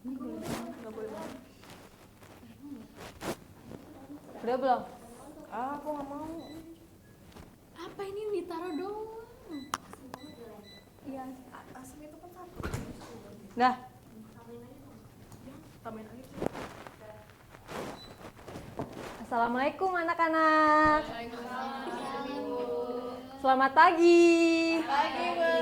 Nggak boleh banget. Udah belum? Aku nggak mau. Apa ini ditaruh doang? Iya, asam itu kan satu. Dah. Tambahin air sih. Assalamualaikum anak-anak. Selamat pagi. Pagi, Bu.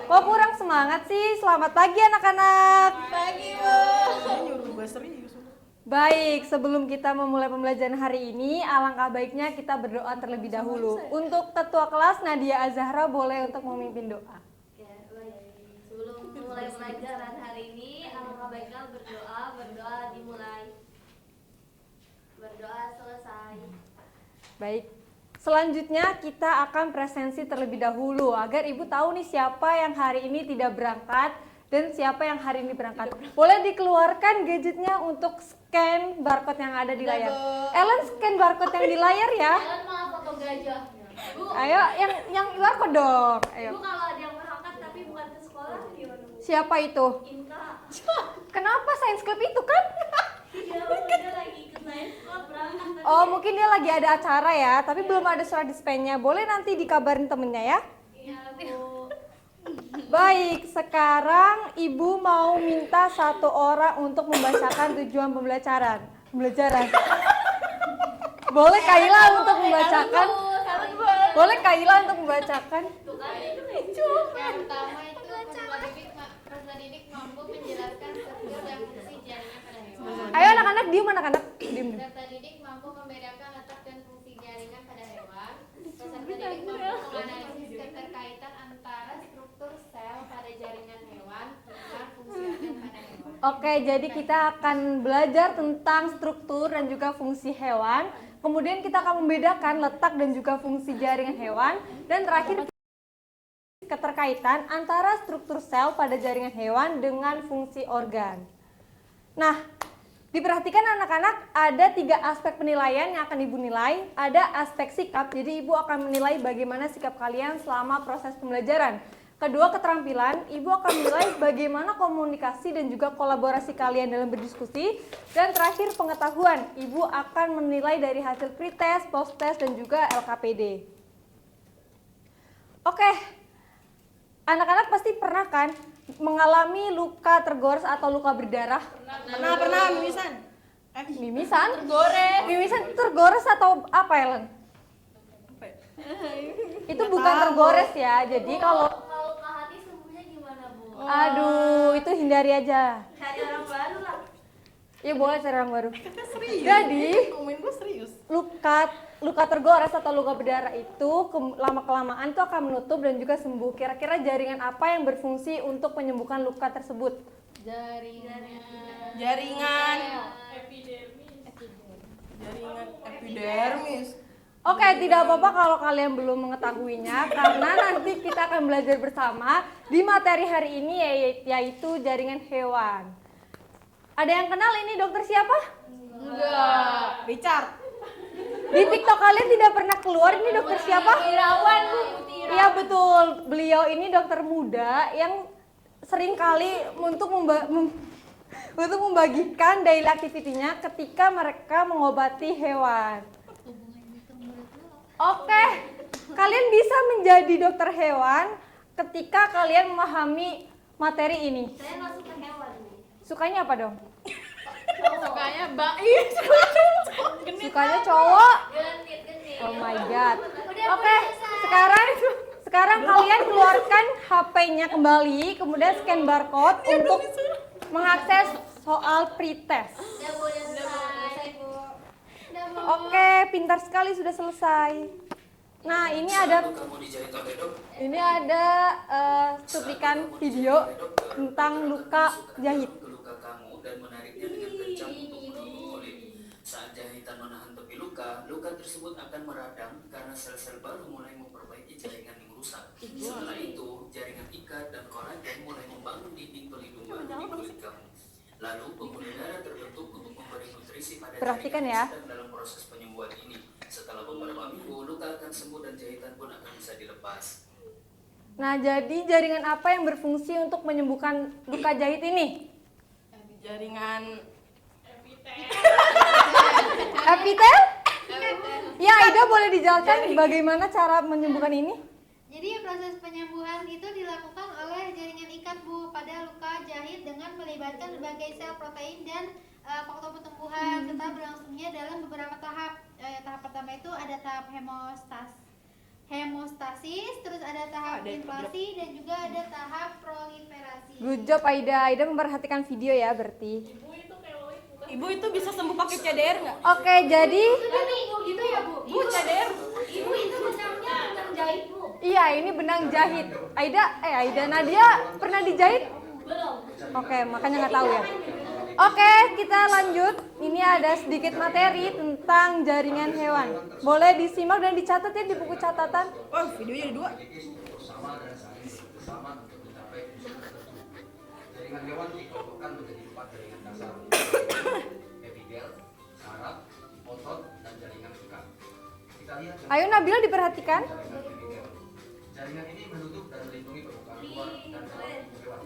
Kok kurang semangat sih? Selamat pagi anak-anak. Pagi, Bu. Saya nyuruh gue serius. Baik, sebelum kita memulai pembelajaran hari ini, alangkah baiknya kita berdoa terlebih dahulu. Untuk ketua kelas Nadia Azahra boleh untuk memimpin doa. Ya, baik. Sebelum mulai pelajaran hari ini, alangkah baiknya berdoa dimulai. Berdoa selesai. Baik. Selanjutnya kita akan presensi terlebih dahulu agar Ibu tahu nih siapa yang hari ini tidak berangkat dan siapa yang hari ini berangkat. Boleh dikeluarkan gadgetnya untuk scan barcode yang ada di layar. Ellen scan barcode yang di layar ya. Kalian mau foto gajah? Bu, Ayo yang barcode dong. Ayo. Bu kalau ada yang berangkat tapi bukan ke sekolah gimana, Bu? Siapa itu? Inka. Kenapa Science Club itu kan? Iya, Bu, dia lagi ikut Science Club berangkat. Tapi Oh mungkin dia lagi ada acara ya, tapi belum ada surat dispennya. Boleh nanti dikabarin temennya ya. iya, Bu. Baik, sekarang Ibu mau minta satu orang untuk membacakan tujuan pembelajaran. Boleh Kaila untuk membacakan? Boleh Kaila untuk membacakan? Tuh kan itu lucu. Yang pertama itu peserta didik mampu menjelaskan struktur dan fungsi jaringan pada hewan. Ayo anak-anak diem anak-anak. Diem. Peserta didik mampu membedakan letak dan fungsi jaringan pada hewan. Peserta didik mampu menganalisis keterkaitan antara struktur sel pada jaringan hewan dengan fungsi organ pada hewan. Oke, jadi kita akan belajar tentang struktur dan juga fungsi hewan. Kemudian kita akan membedakan letak dan juga fungsi jaringan hewan. Dan terakhir keterkaitan antara struktur sel pada jaringan hewan dengan fungsi organ. Nah, diperhatikan anak-anak ada 3 aspek penilaian yang akan Ibu nilai. Ada aspek sikap, jadi Ibu akan menilai bagaimana sikap kalian selama proses pembelajaran. Kedua, keterampilan, Ibu akan menilai bagaimana komunikasi dan juga kolaborasi kalian dalam berdiskusi. Dan terakhir, pengetahuan, Ibu akan menilai dari hasil pretest, post-test, dan juga LKPD. Oke, anak-anak pasti pernah kan mengalami luka tergores atau luka berdarah? Pernah mimisan. Mimisan? Mimisan tergores atau apa, Ellen? Apa ya? Itu bukan tergores ya, jadi kalau Kalau ke hati sembuhnya gimana, Bu? aduh itu hindari aja. Cari orang baru lah. Ya boleh cari orang baru. Serius. Jadi Ngomongin gue serius. luka tergores atau luka berdarah itu lama kelamaan itu akan menutup dan juga sembuh. Kira-kira jaringan apa yang berfungsi untuk menyembuhkan luka tersebut? Jaringan epidermis. Oke, tidak apa-apa kalau kalian belum mengetahuinya karena nanti kita akan belajar bersama di materi hari ini yaitu jaringan hewan. Ada yang kenal ini dokter siapa? Richard. Di TikTok kalian tidak pernah keluar ini dokter siapa? Irawan, Bu. Iya betul, beliau ini dokter muda yang sering kali untuk membagikan daily activity-nya ketika mereka mengobati hewan. Oke, kalian bisa menjadi dokter hewan ketika kalian memahami materi ini. Saya nggak suka hewan nih. Sukanya apa dong? Sukanya baik. Sukanya cowok? Genit. Oh my god. Oke, sekarang kalian keluarkan HP-nya kembali, kemudian scan barcode untuk mengakses soal pretest. Udah boleh selesai, Bu. Oke, pintar sekali sudah selesai. Nah, ini ada cuplikan video tentang luka jahit. Luka kamu dan menariknya dengan kencang untuk mengioli. Saat jahitan menahan tepi luka, luka tersebut akan meradang karena sel-sel baru mulai memperbaiki jaringan yang rusak. Setelah itu, jaringan ikat dan kolagen mulai membangun dinding pelindung baru di kulit kamu. Lalu pembuluh darah terbentuk untuk memberi nutrisi pada Perhatikan jaringan ya. yang sedang dalam proses penyembuhan ini. Setelah beberapa minggu, luka akan sembuh dan jahitan pun akan bisa dilepas. Nah, jadi jaringan apa yang berfungsi untuk menyembuhkan luka jahit ini? Jaringan Epitel? Ya, Aida boleh dijelaskan bagaimana cara menyembuhkan ini? Jadi proses penyembuhan itu dilakukan oleh jaringan ikat Bu pada luka jahit dengan melibatkan berbagai sel protein dan faktor pertumbuhan serta berlangsungnya dalam beberapa tahap. Tahap pertama itu ada tahap hemostasis, terus ada tahap inflasi dan juga ada tahap proliferasi. Good job Aida. Aida memperhatikan video ya berarti. Ibu itu bisa sembuh pakai CDR nggak? Oke, jadi Tapi gitu ya Bu. Bu, CDR. Ibu itu benangnya benang jahit Bu. iya ini benang jahit. Aida Nadia pernah dijahit? Belum. Oke, makanya nggak tahu ya. Oke, kita lanjut. Ini ada sedikit materi tentang jaringan hewan. Boleh disimak dan dicatat ya di buku catatan. Oh, videonya ada 2. bersama dan saling bersama untuk mencapai tujuan tertentu. Jaringan hewan dikelompokkan menjadi 4 jaringan dasar: epitel, saraf, otot, dan jaringan ikat. Kita lihat Ayo Nabila diperhatikan. jaringan epitel. Jaringan ini menutup dan melindungi permukaan luar dan dalam tubuh hewan.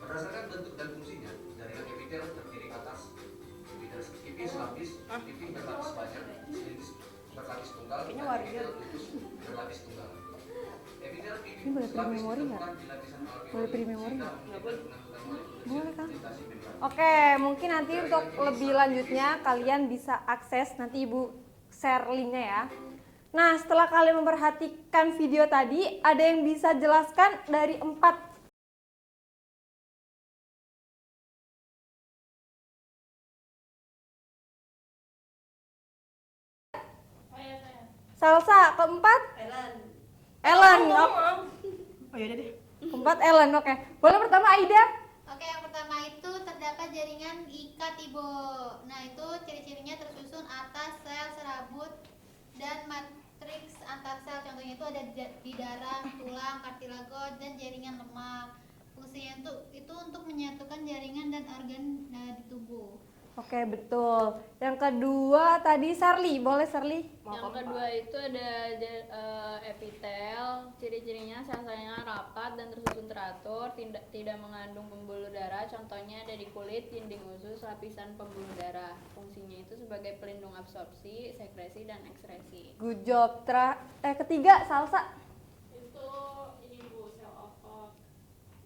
Berdasarkan bentuk dan fungsinya, jaringan epitel terdiri atas epitel tipis lapis, tipis berlapis banyak, selindis berlapis tunggal, dan epitel tipis berlapis tunggal. Epitel tipis Ini boleh beri memori nggak? ditemukan di lapisan alveoli Boleh beri memori nggak? sehingga memungkinkan pengambilan molekul Boleh kan? melintasi membran. Oke, mungkin nanti untuk lebih lanjutnya kalian bisa akses, nanti Ibu share linknya ya. Nah, setelah kalian memperhatikan video tadi, ada yang bisa jelaskan dari 4 Salsa, keempat? Ellen. Oh ya deh. Keempat Ellen, oke. Boleh pertama Aida? Oke, yang pertama itu terdapat jaringan ikat Ibu. Nah, itu ciri-cirinya tersusun atas sel serabut dan matriks antar sel. Contohnya itu ada di darah, tulang, kartilagoid, dan jaringan lemak. Fungsinya itu untuk menyatukan jaringan dan organ di tubuh. Oke, betul. Yang kedua tadi Sarli, boleh Sarli? Yang kedua itu ada epitel, ciri-cirinya sel-selnya rapat dan tersusun teratur, tidak mengandung pembuluh darah, contohnya ada di kulit, dinding usus, lapisan pembuluh darah. Fungsinya itu sebagai pelindung absorpsi, sekresi, dan ekskresi. Good job. Ketiga Salsa. Itu ini Bu, sel otot.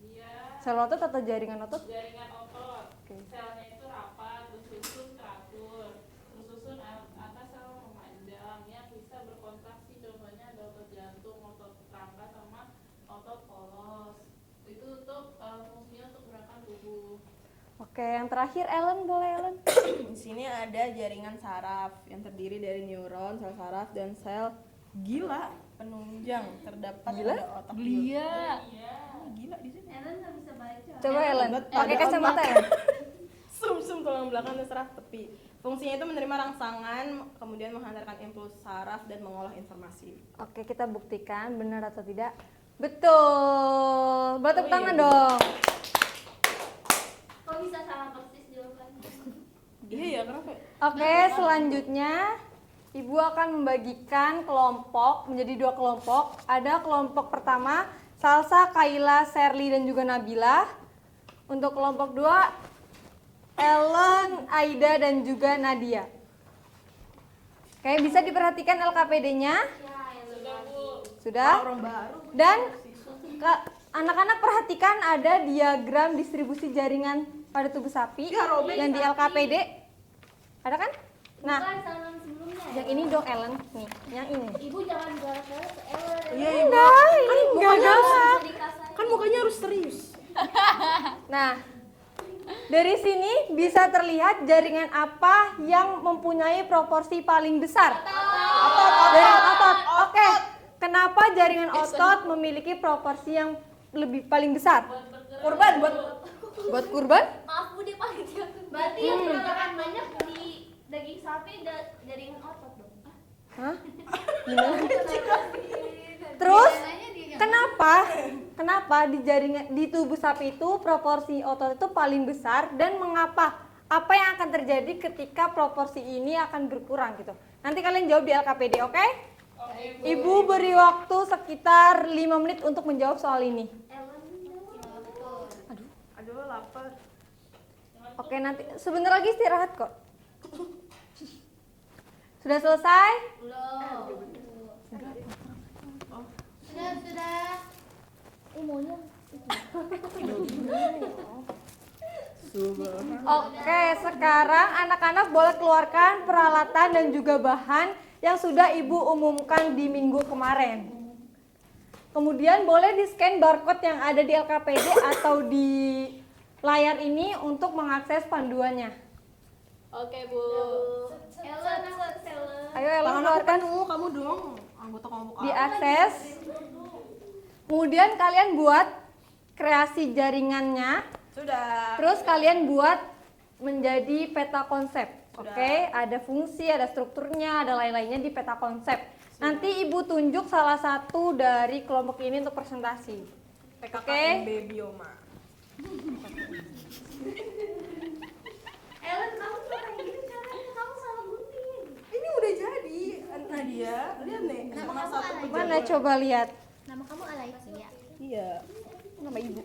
Dia Sel otot atau jaringan otot? jaringan otot. Oke. Selnya itu rapat, tersusun teratur, tersusun atas sel memanjang yang bisa berkontraksi. Contohnya ada otot jantung, otot rangka, sama otot polos. Itu untuk fungsinya untuk gerakan tubuh. Oke, yang terakhir Ellen, boleh Ellen? Di sini ada jaringan saraf yang terdiri dari neuron, sel saraf, dan sel gila penunjang terdapat Gila? pada otak. Glia. Gila di sini. Ellen nggak bisa baca. Coba Ellen, Ada pakai kacamata ya? Sum tulang belakang dan saraf tepi. Fungsinya itu menerima rangsangan, kemudian menghantarkan impuls saraf dan mengolah informasi. Oke, kita buktikan benar atau tidak. Betul. Tepuk tangan dong. Kok bisa salah persis jawabannya? Iya ya, kenapa? Oke, selanjutnya Ibu akan membagikan kelompok menjadi 2 kelompok. Ada kelompok pertama, Salsa, Kaila, Serli, dan juga Nabila. Untuk kelompok 2, Ellen, Aida, dan juga Nadia. Oke, bisa diperhatikan LKPD-nya? Sudah? Orang baru. Dan anak-anak perhatikan ada diagram distribusi jaringan pada tubuh sapi yang di LKPD. Ada kan? Nah, Bukan saluran sebelumnya ya? yang ini dong Ellen, nih, yang ini. Ibu jangan galak-galak ke Ellen. Iya, Enggak, ini enggak galak. Bisa dikasarin. Kan mukanya harus serius. Nah, dari sini bisa terlihat jaringan apa yang mempunyai proporsi paling besar? Jaringan otot. Oke, kenapa jaringan otot memiliki proporsi yang lebih paling besar? Kurban buat kurban? Maaf Bu, dia paling jatuh. Berarti yang menggunakan banyak di daging sapi jaringan otot dong. Hah? Gimana? Terus kenapa di jaringan di tubuh sapi itu proporsi otot itu paling besar dan mengapa? Apa yang akan terjadi ketika proporsi ini akan berkurang gitu? Nanti kalian jawab di LKPD, oke? Ibu beri waktu sekitar 5 menit untuk menjawab soal ini. Betul. Aduh, lapar. Oke, nanti sebentar lagi istirahat kok. Sudah selesai? Belum. Sudah. Oke, sekarang anak-anak boleh keluarkan peralatan dan juga bahan yang sudah Ibu umumkan di minggu kemarin. Kemudian boleh di-scan barcode yang ada di LKPD atau di layar ini untuk mengakses panduannya. Oke, Bu. Ellen. Ayo Ellen Tangan aku keluarkan, penuh, kamu dong anggota kelompok A. diakses. Kemudian kalian buat kreasi jaringannya. Sudah. Terus kalian buat menjadi peta konsep. Sudah. Oke, ada fungsi, ada strukturnya, ada lain-lainnya di peta konsep. Nanti Ibu tunjuk salah satu dari kelompok ini untuk presentasi. PKKMB Bioma. Ellen, kamu tuh kayak gini caranya, kamu salah gunting. Ini udah jadi, Nadia. Lihat nih, salah satu Mana pejabat. coba lihat? Nama kamu Alaicia. Iya. Nama ibu.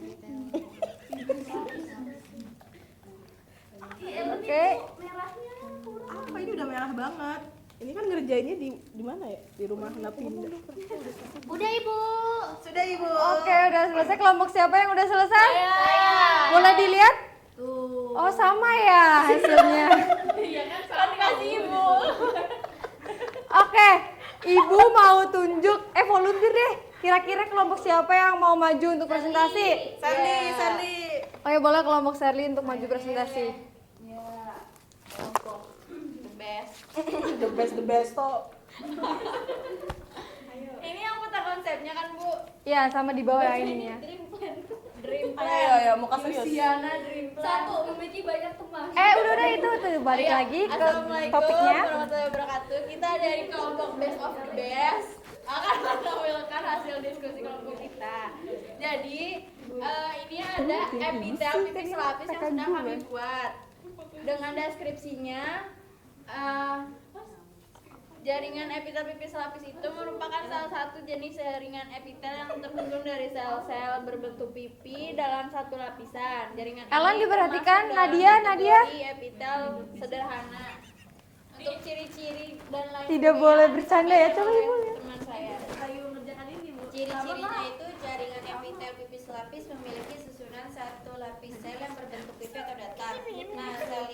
Oke. Merahnya kurang. Apa ini udah merah banget? Ini kan ngerjainnya di mana ya? Di rumah Napinda. Udah Ibu. Sudah ibu. Oke, udah selesai. Kelompok siapa yang udah selesai? Boleh dilihat? Tuh. Oh, sama ya hasilnya. Kan dikasih ibu. Oke, Ibu mau tunjuk, volunteer deh. Kira-kira kelompok siapa yang mau maju untuk presentasi? Sandy. Oke, boleh kelompok Sherly untuk maju presentasi. The best toh. Ini yang peta konsepnya kan, Bu? Ya, sama di bawah ya ininya. Ayo, muka serius. Satu, memiliki banyak teman. Udah itu tuh balik lagi ke Assalamualaikum topiknya. warahmatullahi wabarakatuh. Kita dari kelompok Best of the Best akan menampilkan hasil diskusi kelompok kita. Jadi ini ada epitel pipis lapis yang sedang kami buat dengan deskripsinya. Jaringan epitel pipis lapis itu merupakan salah satu jenis jaringan epitel yang tersusun dari sel-sel berbentuk pipi dalam satu lapisan. Jaringan Ellen, ini diperhatikan. termasuk dalam Nadia. kategori epitel sederhana. Untuk ciri-ciri dan lain Tidak sebagainya boleh bercanda ya, coba oleh Ibu lihat. teman saya. Ayo ngerjakan ini, Bu. Ciri-cirinya itu jaringan epitel pipis lapis memiliki susunan satu lapis sel yang berbentuk pipi atau datar. Nah, sel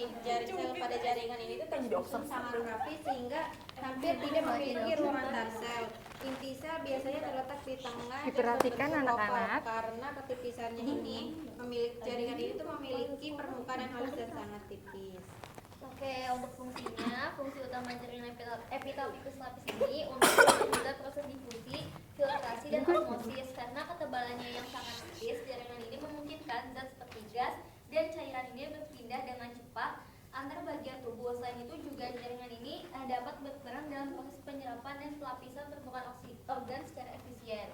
pada jaringan ini tuh tersusun sangat rapi sehingga hampir tidak memiliki ruang antar sel. Inti sel biasanya terletak di tengah dan Diperhatikan berbentuk oval. anak-anak. Karena ketipisannya ini, jaringan ini tuh memiliki permukaan yang halus dan sangat tipis. Oke, untuk fungsinya, fungsi utama jaringan epitel pipis lapis ini untuk mempermudah proses difusi, filtrasi, dan osmosis. Karena ketebalannya yang sangat tipis, jaringan ini memungkinkan zat seperti gas dan cairan ini berpindah dengan cepat antar bagian tubuh. Selain itu juga jaringan ini dapat berperan dalam proses penyerapan dan pelapisan permukaan organ secara efisien.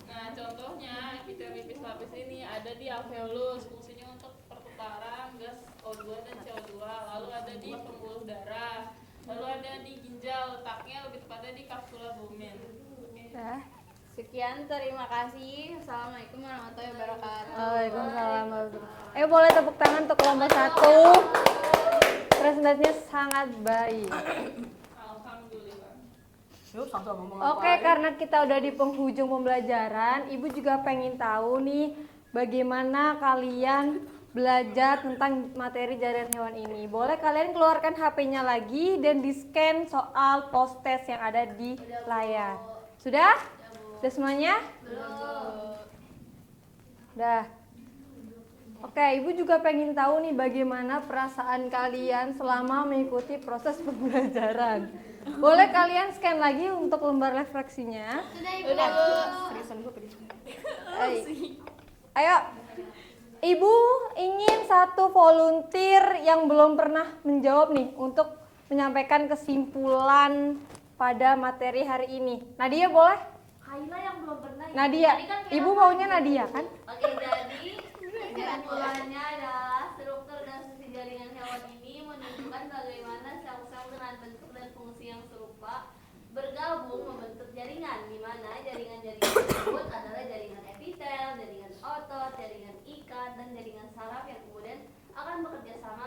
Nah, contohnya epitel pipis lapis ini ada di alveolus, fungsinya untuk pertukaran gas O2 dan CO2, lalu ada di pembuluh darah, lalu ada di ginjal, letaknya lebih tepatnya di kapsula lumen. Ya. Sekian, terima kasih. Assalamualaikum warahmatullahi wabarakatuh. Waalaikumsalam warahmatullahi wabarakatuh. Boleh tepuk tangan untuk kelompok 1. Presentasinya sangat baik. Alhamdulillah. Yuk, sama-sama ngomong Oke, apa. karena kita udah di penghujung pembelajaran, Ibu juga pengen tahu nih bagaimana kalian belajar tentang materi jaringan hewan ini. Boleh kalian keluarkan HP-nya lagi dan di-scan soal post-test yang ada di layar. Sudah? Sudah semuanya? Udah. Oke, Ibu juga pengen tahu nih bagaimana perasaan kalian selama mengikuti proses pembelajaran. Boleh kalian scan lagi untuk lembar refleksinya. Sudah Ibu. Seriusan gue pengen. Ayo, Ibu ingin satu volunteer yang belum pernah menjawab nih untuk menyampaikan kesimpulan pada materi hari ini. Nadia boleh? Kaila yang belum pernah. Nadia, Tadi kan kita Ibu maunya Nadia kan? Oke, jadi kesimpulannya adalah struktur dan fungsi jaringan hewan ini menunjukkan bagaimana sel-sel dengan bentuk dan fungsi yang serupa bergabung membentuk jaringan, di mana jaringan-jaringan tersebut adalah jaringan epitel, jaringan otot, jaringan ikat, dan jaringan saraf yang kemudian akan bekerja sama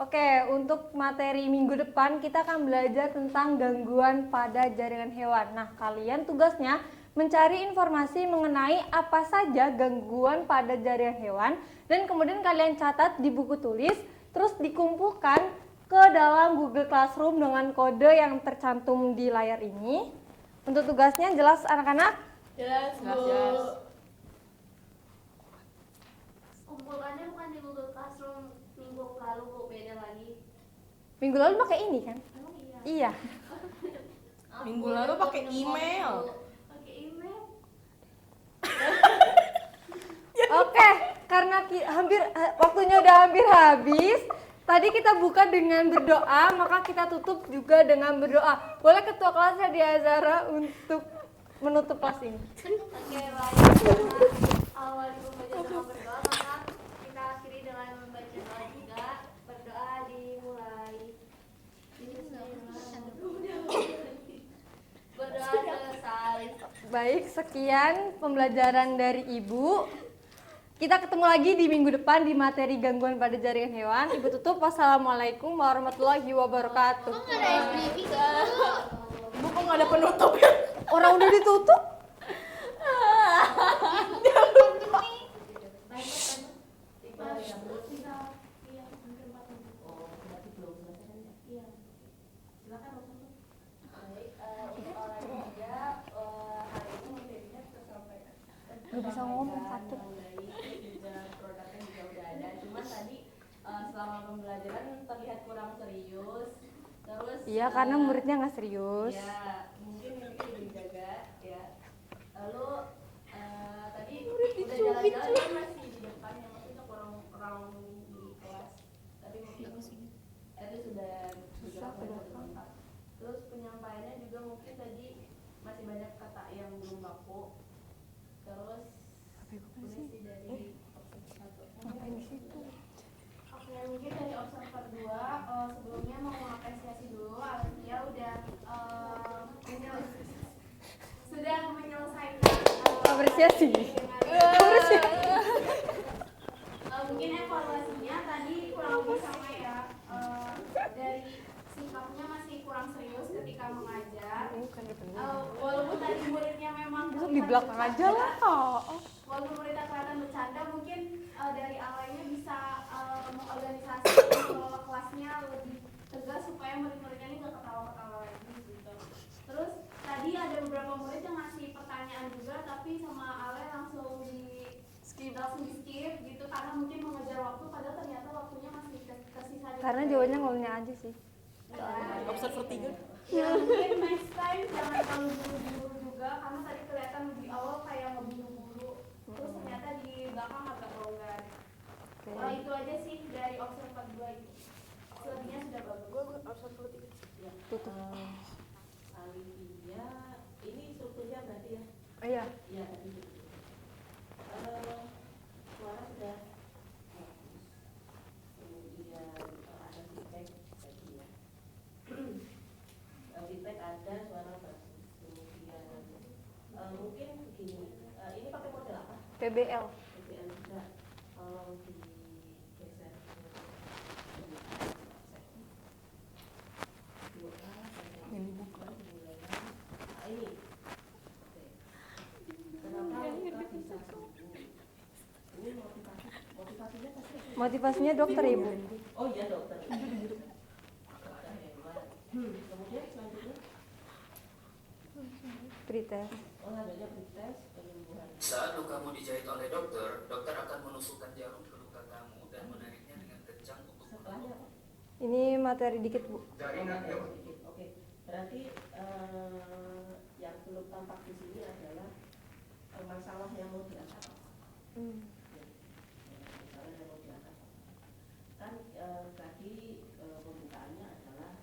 Oke, untuk materi minggu depan kita akan belajar tentang gangguan pada jaringan hewan. Nah, kalian tugasnya mencari informasi mengenai apa saja gangguan pada jaringan hewan dan kemudian kalian catat di buku tulis, terus dikumpulkan ke dalam Google Classroom dengan kode yang tercantum di layar ini. Untuk tugasnya jelas anak-anak? Jelas, Bu. Kumpulkannya bukan di Google Classroom minggu lalu, Bu, beda lagi. Minggu lalu pakai ini kan? Emang iya? Iya. Minggu lalu pakai email. Pakai email. Oke, karena waktunya udah hampir habis, tadi kita buka dengan berdoa, maka kita tutup juga dengan berdoa. Boleh ketua kelasnya di Azara untuk menutup kelas ini. Oke, baik. Karena awal membaca doa berdoa, maka kita akhiri dengan membaca doa juga. Berdoa dimulai. Berdoa selesai. Baik, sekian pembelajaran dari Ibu. Kita ketemu lagi di minggu depan di materi gangguan pada jaringan hewan. Ibu tutup. Wassalamualaikum warahmatullahi wabarakatuh. Bu, kok nggak ada penutup ya? Orang udah ditutup. Gak bisa ngomong satu. Produknya juga udah ada, cuman tadi selama pembelajaran terlihat kurang serius. Terus Iya, karena muridnya nggak serius. ya mungkin ini dijaga ya. Lalu tadi udah jalan-jalan kan masih di depan ya, maksudnya kurang di kelas. Tapi mungkin itu sudah bermanfaat. Terus penyampaiannya juga mungkin tadi masih banyak kata yang belum baku. Terus ini sih dari observer 1. Oke, mungkin dari observer 2 sebelumnya mau mengapresiasi dulu Alfia udah sudah menyelesaikan Apresiasi. mungkin evaluasinya tadi kurang lebih sama ya, dari sikapnya masih kurang serius ketika mengajar. Walaupun tadi muridnya memang Besok di belakang aja lah. walaupun muridnya kelihatan bercanda, mungkin dari awalnya bisa mengorganisasi mengelola kelasnya lebih tegas supaya murid-muridnya ini nggak ketawa-ketawa lagi gitu. Terus tadi ada beberapa murid yang ngasih pertanyaan juga, tapi sama Ale langsung di skip gitu karena mungkin mengejar waktu, padahal ternyata waktunya masih tersisa. Karena jawabannya ngomongnya aja sih. Observer 3. Ya mungkin next time jangan terlalu buru-buru juga, karena tadi kelihatan di awal kayak ngeburu-buru, terus ternyata di belakang agak longgar. Itu aja sih dari observer 2 itu. Selebihnya sudah bagus. Gue observer 3. Ya. Tutup. Alivia, ini strukturnya berarti ya? Iya. Iya, tadi. Suara sudah bagus. Kemudian ada feedback tadi ya. Feedback ada, suara bagus. Kemudian mungkin begini, ini pakai model apa? PBL. PBL juga. Kalau digeser ini bukan ini. Kenapa kita bisa sembuh? Ini motivasinya pasti. Motivasinya dokter, Ibu. Oh iya, dokter. Dokter hewan. Kemudian selanjutnya Pretest. olahraga pretest penyembuhan. Saat lukamu dijahit oleh dokter, dokter akan menusukkan jarum ke luka kamu dan menariknya dengan kencang untuk Setelahnya apa? Ini materi dikit, Bu. Oke, berarti yang belum tampak di sini adalah masalah yang mau diangkat. Masalah yang mau diangkat. Kan tadi pembukaannya adalah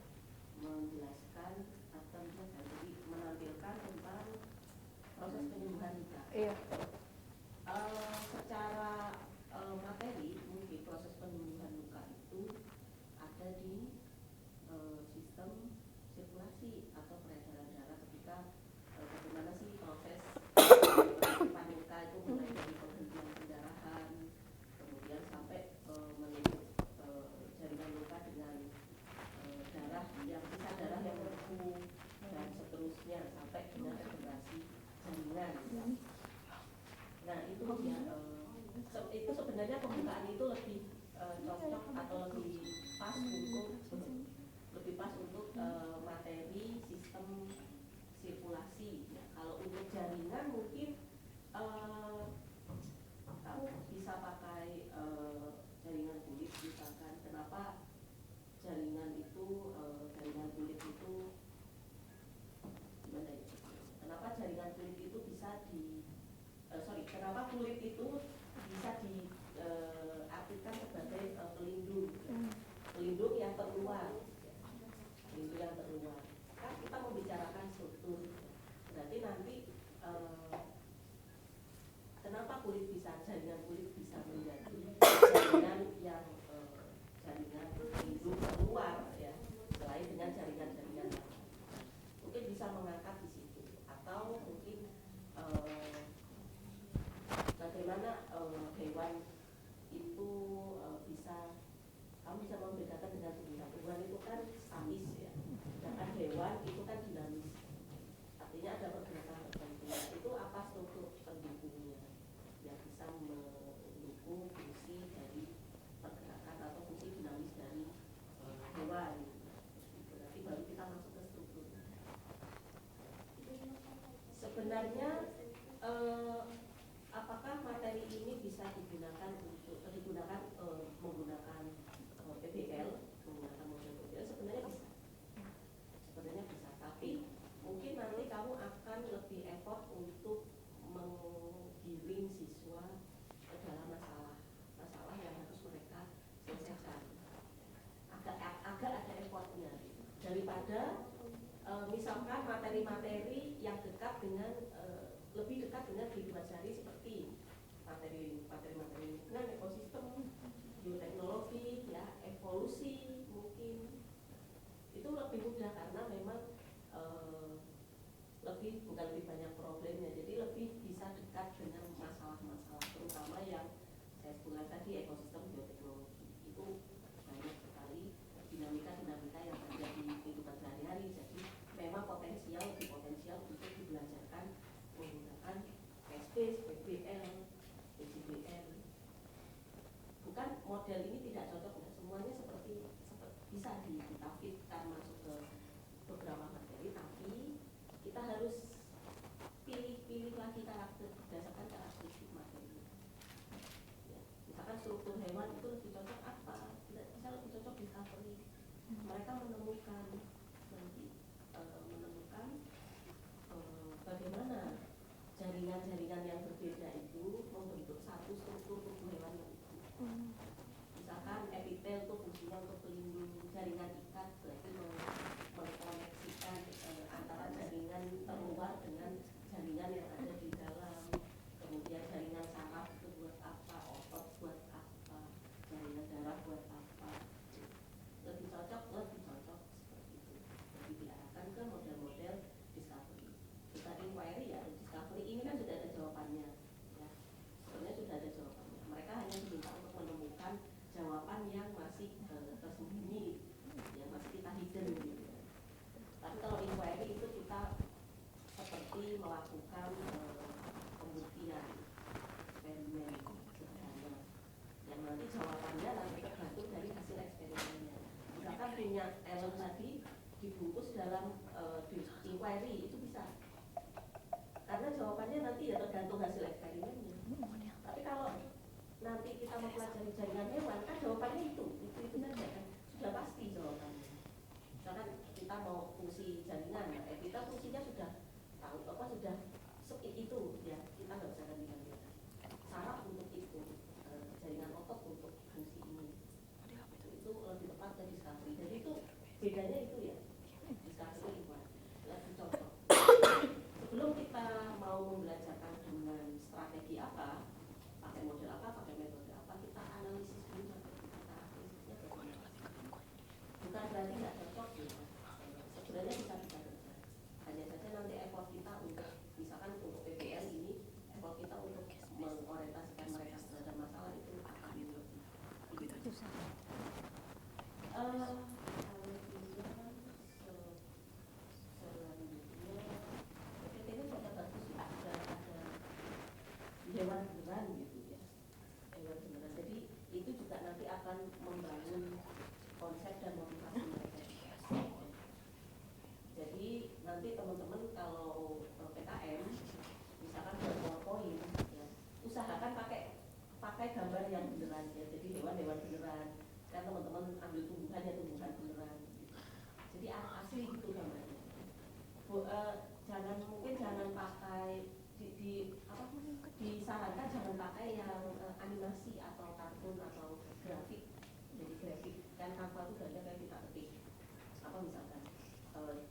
menjelaskan atau jadi menampilkan tentang proses penyembuhan luka. Iya. Secara materi mungkin proses penyembuhan luka itu ada di sistem sirkulasi atau peredaran darah ketika bagaimana sih proses luka itu mulai dari penghentian pendarahan kemudian sampai menuju jaringan. Nah itu ya, itu sebenarnya pembukaan itu lebih cocok atau lebih pas untuk materi sistem sirkulasi. Ya, kalau untuk jaringan mungkin kamu bisa pakai jaringan kulit misalkan. Kenapa jaringan kulit itu gimana ya? Kenapa jaringan kulit itu bisa kenapa kulit itu bisa diartikan sebagai pelindung yang terluar. Kan kita membicarakan struktur, berarti nanti kenapa jaringan kulit bisa menjadi jaringan yang jaringan pelindung terluar ya, selain dengan jaringan-jaringan lain. Mungkin bisa mengangkat di situ, atau mungkin bagaimana hewan itu kamu bisa membedakan dengan tumbuhan. Tumbuhan itu kan statis ya, sedangkan hewan itu kan dinamis, artinya ada pergerakan tertentu. Itu apa struktur pendukungnya yang bisa mendukung fungsi dari pergerakan atau fungsi dinamis dari hewan. Berarti baru kita masuk ke struktur. Sebenarnya apakah materi ini bisa digunakan menggunakan PBL, menggunakan model PBL? Sebenarnya bisa, tapi mungkin nanti kamu akan lebih effort untuk menggiring siswa ke dalam masalah yang harus mereka selesaikan. Agak ada effortnya daripada misalkan materi-materi yang lebih dekat dengan kehidupan sehari, seperti materi-materi lingkungan, ekosistem, bioteknologi, ya, evolusi, mungkin itu lebih mudah karena memang bukan lebih banyak problemnya, jadi lebih bisa dekat dengan masalah-masalah, terutama yang saya sebutkan tadi, ekosistem, bioteknologi. Itu banyak sekali dinamika yang ada di kehidupan sehari-hari, jadi memang lebih potensial untuk dibelajarkan menggunakan PSP, PBL, PJBL. Bukan model ini tidak cocok, enggak semuanya seperti bisa ditafsirkan masuk ke beberapa materi, tapi kita harus pilih lagi berdasarkan karakteristik materi. Ya, misalkan struktur hewan itu lebih cocok apa? Bisa lebih cocok discovery. Mereka menemukan bagaimana jaringan-jaringan yang berbeda itu membentuk satu struktur tubuh hewan yang utuh. Misalkan epitel itu fungsinya untuk pelindung, jaringan ikat berarti mengkoneksikan antara jaringan terluar dengan jaringan yang ada di dalam. Kemudian jaringan saraf itu buat apa, otot buat apa, jaringan darah buat apa. Lebih cocok seperti itu. Jadi diarahkan ke model-model discovery. Kita inquiry ya, discovery ini kan sudah ada jawabannya ya. Sebenarnya sudah ada jawabannya. Mereka hanya diminta untuk menemukan jawaban yang masih tersembunyi, yang masih kita hidden gitu ya. Tapi kalau inquiry itu kita seperti melakukan pembuktian eksperimen sederhana, yang nanti jawabannya tergantung dari hasil eksperimennya. Misalkan punya Ellen tadi dibungkus dalam inquiry, itu bisa, karena jawabannya nanti ya tergantung hasil eksperimennya. Tapi kalau nanti kita mempelajari jaringan hewan, kan jawabannya itu saja kan, sudah pasti jawabannya. Misalkan kita mau fungsi jaringan, kita fungsinya sudah tahu sudah itu ya, kita nggak bisa ganti-ganti. Saraf untuk itu, jaringan otot untuk fungsi ini. Itu lebih tepat dari discovery. Jadi itu bedanya itu ya, discovery itu lebih cocok. Sebelum kita mau membelajarkan dengan strategi apa, pakai model apa, pakai metode apa, kita analisis dulu karakteristiknya bagaimana. Bukan berarti nggak cocok ya. Sebenarnya bisa kerja. Hanya saja nanti effort kita untuk, misalkan untuk PBL ini, effort kita untuk mengorientasikan mereka terhadap masalah itu akan lebih susah. akan membangun konsep dan motivasi mereka. Jadi nanti teman-teman kalau PKM misalkan buat PowerPoint ya, usahakan pakai gambar yang beneran ya, jadi hewan-hewan beneran, kan teman-teman ambil tumbuhan ya tumbuhan beneran gitu. Jadi asli gitu gambarnya. Jangan pakai disarankan jangan pakai yang animasi atau kartun atau grafik. Jadi grafik kan Canva itu banyak yang kita ketik apa misalkan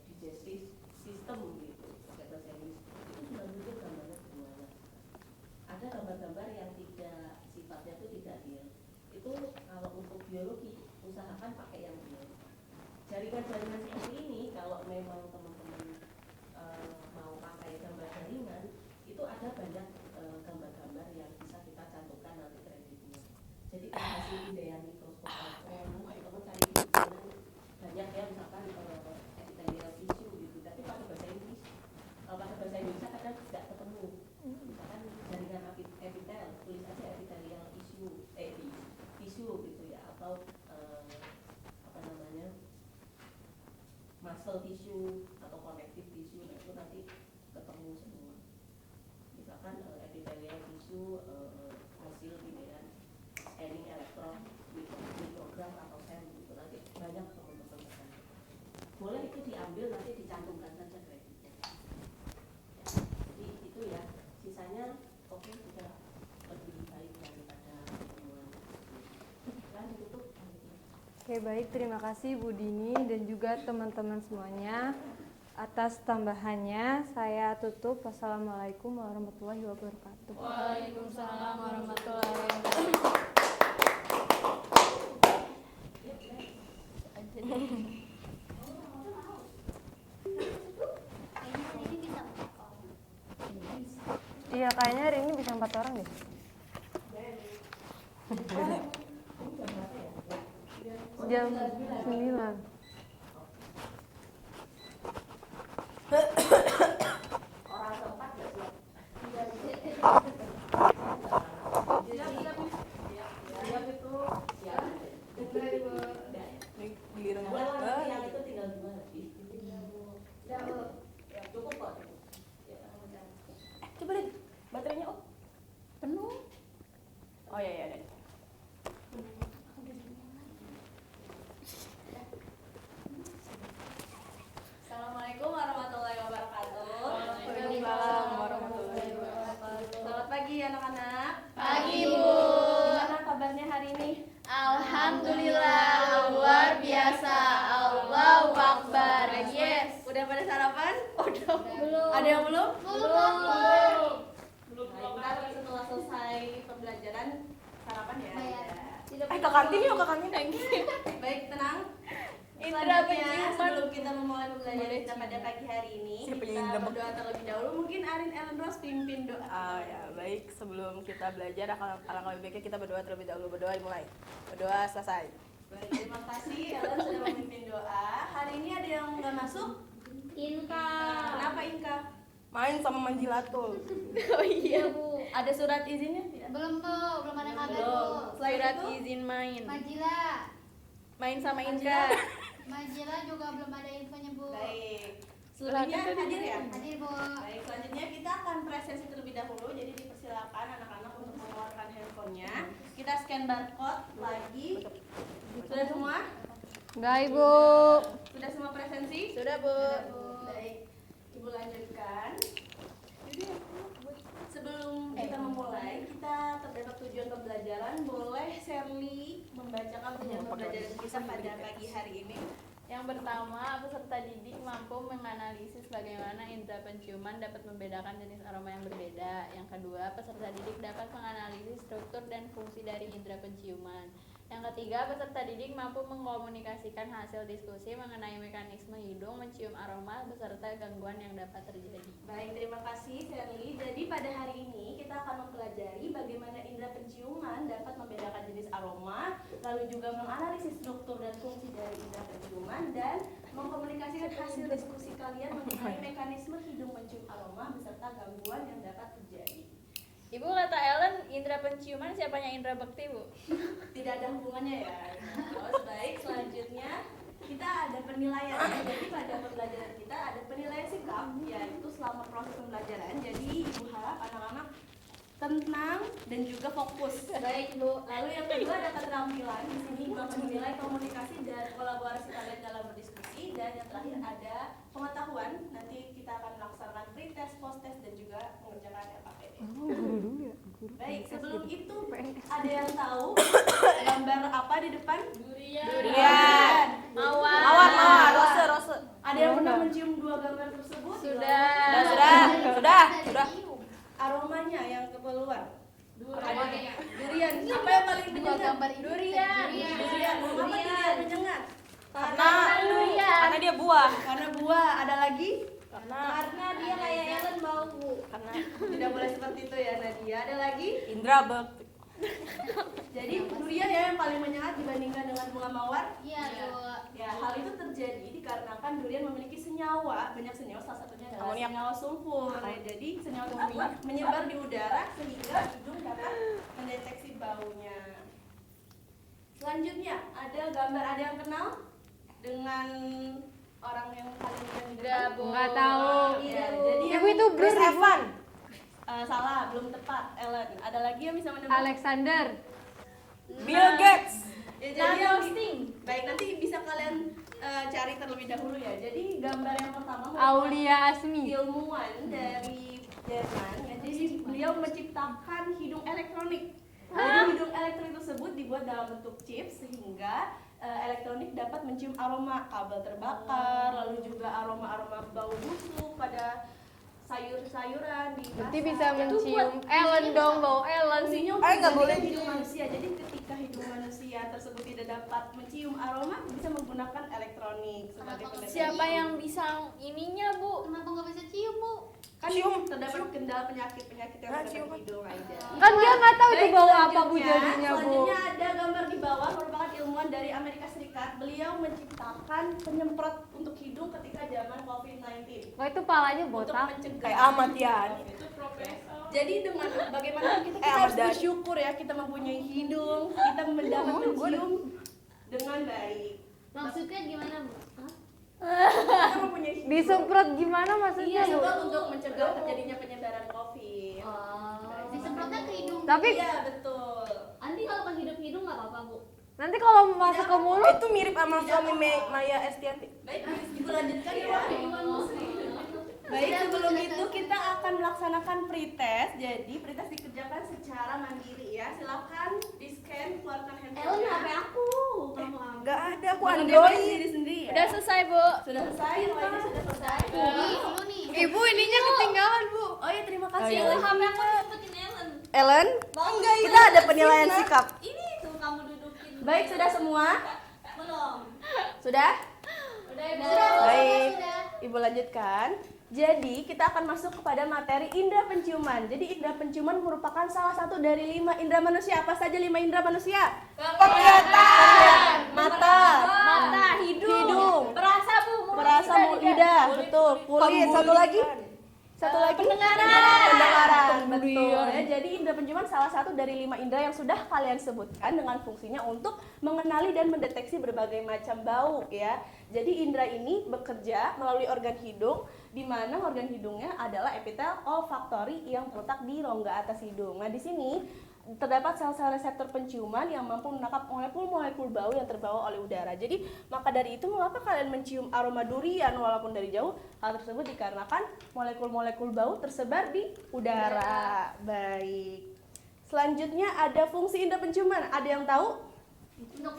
digestive system gitu pakai bahasa Inggris itu sudah muncul gambarnya semuanya. Ada gambar-gambar yang tidak sifatnya itu tidak real. Itu kalau untuk biologi usahakan pakai yang real. Jaringan-jaringan seperti ini kalau memang teman-teman mau pakai gambar jaringan itu ada banyak gambar-gambar yang bisa kita cantumkan nanti kreditnya. Jadi hasil idean mikroskop teman-teman cari di banyak ya misalkan epithelial tissue gitu, tapi pakai bahasa Inggris. Kalau pakai bahasa Indonesia kadang tidak ketemu. Misalkan jaringan epitel, tulis aja epithelial tissue gitu ya, atau apa namanya muscle tissue atau connective tissue, nah itu nanti ketemu semua. Misalkan epithelial tissue hasil pilihan scanning elektron mikrogram atau sel gitu, nanti banyak teman-teman pesan. Boleh itu diambil nanti dicantumkan saja kreditnya. Ya, jadi itu ya, sisanya oke sudah lebih baik daripada pertemuan. Kan ditutup. Oke, baik, terima kasih Bu Dini dan juga teman-teman semuanya atas tambahannya. Saya tutup. Wassalamualaikum warahmatullahi wabarakatuh. Waalaikumsalam warahmatullahi wabarakatuh. Iya, kayaknya hari ini bisa 4 orang deh. Jam 9. Orang keempat nggak siap? Siap itu siap. Giliran Yang itu tinggal 2 lagi. Ya, cukup kok. coba lihat baterainya penuh. Oh ya. Assalamualaikum warahmatullahi wabarakatuh. Waalaikumsalam warahmatullahi wabarakatuh. Selamat pagi anak-anak. Pagi, Bu. Gimana kabarnya hari ini? Alhamdulillah luar biasa. Allahu Akbar. Yes. Udah pada sarapan? Udah. Belum. Ada yang belum? Belum. Baik, ntar setelah selesai pembelajaran sarapan ya. Tidak Ke kantin yuk, ke kantin lagi. Baik, tenang. Indra Selanjutnya, penciuman. sebelum kita memulai pembelajaran kita pada pagi hari ini, Siapa yang kita indra? berdoa terlebih dahulu. Mungkin Arin Ellen Rose pimpin doa. Ah ya, baik, sebelum kita belajar alangkah lebih baiknya kita berdoa terlebih dahulu. Berdoa dimulai. Berdoa selesai. Baik, terima kasih Ellen sudah memimpin doa. Hari ini ada yang nggak masuk? Inka. Kenapa Inka? Main sama manjilatul. Oh iya. Bu. Ada surat izinnya tidak? Belum, Bu. Belum ada kabar, Bu. Belum. Selain Surat itu, izin main. Majila. Main sama Majila. Inka. Majila juga belum ada infonya, Bu. baik. Seluruhnya hadir ya? Hadir, Bu. Baik, selanjutnya kita akan presentasi terlebih dahulu. Jadi dipersilakan anak-anak untuk mengeluarkan handphonenya. Kita scan barcode lagi. Sudah semua? Enggak, Ibu. Sudah semua presensi? Sudah, Bu. Baik, Ibu lanjutkan. Sebelum kita memulai, kita terdapat tujuan pembelajaran. Boleh Sherly membacakan tujuan pembelajaran kita pada pagi hari ini? Yang pertama, peserta didik mampu menganalisis bagaimana indera penciuman dapat membedakan jenis aroma yang berbeda. Yang kedua, peserta didik dapat menganalisis struktur dan fungsi dari indera penciuman. Yang ketiga, peserta didik mampu mengkomunikasikan hasil diskusi mengenai mekanisme hidung mencium aroma beserta gangguan yang dapat terjadi. Baik, terima kasih Sherly. Jadi pada hari ini kita akan mempelajari bagaimana indera penciuman dapat membedakan jenis aroma, lalu juga menganalisis struktur dan fungsi dari indera penciuman, dan mengkomunikasikan hasil diskusi kalian mengenai mekanisme hidung mencium aroma beserta gangguan yang dapat terjadi. Ibu kata Ellen, indera penciuman siapanya indera bakti, Bu? Tidak ada hubungannya ya. Terus baik, selanjutnya kita ada penilaian. Jadi pada pembelajaran kita ada penilaian sikap, yaitu selama proses pembelajaran. Jadi ibu harap anak-anak tenang dan juga fokus. Baik Bu. Lalu yang kedua ada keterampilan. Di sini akan menilai komunikasi dan kolaborasi kalian dalam berdiskusi. Dan yang terakhir ada pengetahuan. Nanti kita akan melaksanakan pretest, posttest dan juga mengerjakan LKPD. Baik, sebelum itu ada yang tahu gambar apa di depan? Durian. Mawar. Rose. Ada yang pernah mencium dua gambar tersebut? Sudah. Aromanya yang keluar. Durian. Apa yang paling menyengat? Durian. Mengapa durian menyengat? Karena dia buah. Karena buah. Ada lagi? Karena dia kayak Ellen bau, Bu. Karena tidak boleh seperti itu ya Nadia. Ada lagi? Indra bakti. Jadi durian ya yang paling menyengat dibandingkan dengan bunga mawar. Iya, Bu. Ya, hal itu terjadi dikarenakan durian memiliki senyawa, banyak senyawa, salah satunya adalah Amoniak. senyawa sulfur. Jadi senyawa tersebut menyebar di udara sehingga hidung dapat mendeteksi baunya. Selanjutnya ada gambar, ada yang kenal dengan orang yang paling muda di depan? Nggak tahu. Iya, jadi Ibu itu Blur, Chris Ibu. Evan. Salah, belum tepat. Ellen. Ada lagi yang bisa menebak? Alexander. Bill Gates. Ya, jadi baik, nanti bisa kalian cari terlebih dahulu ya. Jadi gambar yang pertama Aulia Asmi. ilmuwan dari Jerman ya. Jadi beliau menciptakan hidung elektronik. Jadi hidung elektronik tersebut dibuat dalam bentuk chip sehingga elektronik dapat mencium aroma kabel terbakar, lalu juga aroma-aroma bau busuk pada sayur-sayuran di Berarti pasar. bisa Itu mencium buat- Ellen dong, bau Ellen. Fungsinya nggak untuk boleh. hidung manusia. Jadi ketika hidung manusia tersebut tidak dapat mencium aroma, bisa menggunakan elektronik sebagai pendeteksi. Siapa yang bisa ininya, Bu? Kenapa nggak bisa cium, Bu? Kan terdapat kendala penyakit-penyakit yang ada di hidung Aida. Kan dia nggak tahu itu Baik, bau apa Bu selanjutnya- jadinya Bu. Selanjutnya ada gambar di bawah merupakan ilmuwan dari Amerika Serikat. Beliau menciptakan penyemprot untuk hidung ketika zaman COVID-19 Wah itu palanya untuk botak. mencegah. Kayak Ahmad Yani. Itu profesor. Jadi dengan bagaimana kita harus Ahmad bersyukur ya kita mempunyai hidung, kita mendapat mencium dengan baik. Maksudnya gimana, Bu? Hah? Kita mempunyai hidung. Disemprot gimana maksudnya Bu? Disemprot untuk mencegah terjadinya penyebaran COVID. Disemprotnya ke hidung. Tapi Iya betul. Nanti kalau ke hidung nggak apa-apa, Bu. nanti kalau masuk ke mulut Itu mirip sama suami Maya Estianti. Baik, ibu lanjutkan ya. Baik, sebelum itu kita akan melaksanakan pretest. Jadi pretest dikerjakan secara mandiri ya. Silakan di-scan, keluarkan Ellen handphone. HP aku. Kamu Enggak ada, aku Android Android. sendiri-sendiri ya. Udah selesai, Bu. Sudah selesai, semuanya sudah selesai. Lu nih. Ibu ininya ketinggalan, Bu. Oh iya, terima kasih. iya. Ellen. HP aku diumpetin Ellen. Ellen, kita ada penilaian sikap. Ini tuh kamu dudukin. Baik, sudah semua? Belum. Sudah? Udah. Baik. Sudah. Ibu lanjutkan. Jadi kita akan masuk kepada materi indera penciuman. Jadi indera penciuman merupakan salah satu dari 5 indera manusia. Apa saja 5 indera manusia? Penglihatan. Mata, Hidung. perasa lidah, betul, kulit, satu lagi? Pendengaran, betul. Ya, jadi indera penciuman salah satu dari 5 indera yang sudah kalian sebutkan dengan fungsinya untuk mengenali dan mendeteksi berbagai macam bau ya. Jadi indera ini bekerja melalui organ hidung, di mana organ hidungnya adalah epitel olfaktori yang terletak di rongga atas hidung. Nah, di sini terdapat sel-sel reseptor penciuman yang mampu menangkap molekul-molekul bau yang terbawa oleh udara. Jadi, maka dari itu mengapa kalian mencium aroma durian walaupun dari jauh? Hal tersebut dikarenakan molekul-molekul bau tersebar di udara. Baik. Selanjutnya ada fungsi indera penciuman. Ada yang tahu?